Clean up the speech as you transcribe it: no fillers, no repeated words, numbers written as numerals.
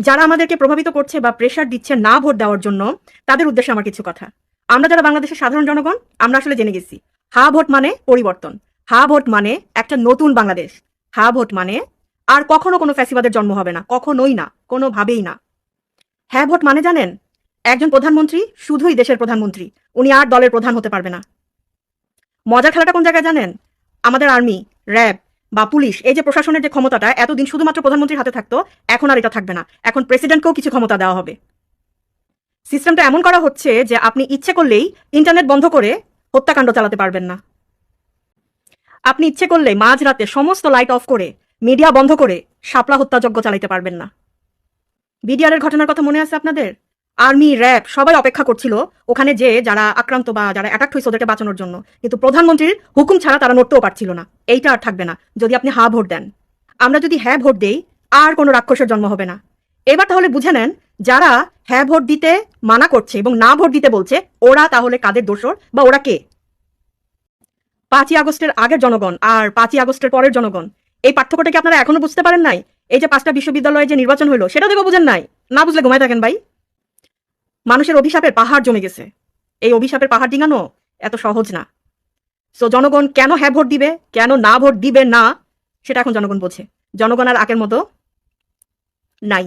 যারা আমাদেরকে প্রভাবিত করছে বা প্রেশার দিচ্ছে না ভোট দেওয়ার জন্য, তাদের উদ্দেশ্যে আমার কিছু কথা। আমরা যারা বাংলাদেশের সাধারণ জনগণ, আমরা আসলে জেনে গেছি হা ভোট মানে পরিবর্তন, হা ভোট মানে একটা নতুন বাংলাদেশ, হা ভোট মানে আর কখনো কোনো ফ্যাসিবাদের জন্ম হবে না, কখনোই না, কোনোভাবেই না। হ্যাঁ ভোট মানে জানেন, একজন প্রধানমন্ত্রী শুধুই দেশের প্রধানমন্ত্রী, উনি আর দলের প্রধান হতে পারবে না। মজার খেলাটা কোন জায়গায় জানেন? আমাদের আর্মি, র্যাব বা পুলিশ, এই যে প্রশাসনের যে ক্ষমতাটা এতদিন শুধুমাত্র প্রধানমন্ত্রীর হাতে থাকতো, এখন আর এটা থাকবে না। এখন প্রেসিডেন্টকেও কিছু ক্ষমতা দেওয়া হবে। সিস্টেমটা এমন করা হচ্ছে যে আপনি ইচ্ছে করলেই ইন্টারনেট বন্ধ করে হত্যাকাণ্ড চালাতে পারবেন না। আপনি ইচ্ছে করলে মাঝরাতে সমস্ত লাইট অফ করে, মিডিয়া বন্ধ করে শাপলা হত্যাযজ্ঞ চালাইতে পারবেন না। বিডিআরের ঘটনার কথা মনে আছে আপনাদের? আর্মি, র্যাব সবাই অপেক্ষা করছিল ওখানে যে যারা আক্রান্ত বা যারা অ্যাটাক হয়েছে ওদেরকে বাঁচানোর জন্য, কিন্তু প্রধানমন্ত্রীর হুকুম ছাড়া তারা নড়তেও পারছিল না। এইটা আর থাকবে না যদি আপনি হা ভোট দেন। আমরা যদি হ্যাঁ ভোট দেই, আর কোনো রাক্ষসের জন্ম হবে না। এবার তাহলে বুঝে নেন, যারা হ্যাঁ ভোট দিতে মানা করছে এবং না ভোট দিতে বলছে, ওরা তাহলে কাদের দোসর বা ওরা কে? 5ই আগস্টের আগের জনগণ আর 5ই আগস্টের পরের জনগণ, এই পার্থক্যটা কি আপনারা এখনো বুঝতে পারেন নাই? এই যে 5টা বিশ্ববিদ্যালয়ে যে নির্বাচন হলো, সেটা দেখো বুঝেন নাই? না বুঝলে ঘুমায় থাকেন ভাই। মানুষের অভিশাপের পাহাড় জমে গেছে। এই অভিশাপের পাহাড় ডিঙানো এত সহজ না। সো জনগণ কেন হ্যাঁ ভোট দিবে, কেন না ভোট দিবে না, সেটা এখন জনগণ বোঝে। জনগণ আর আগের মতো নাই।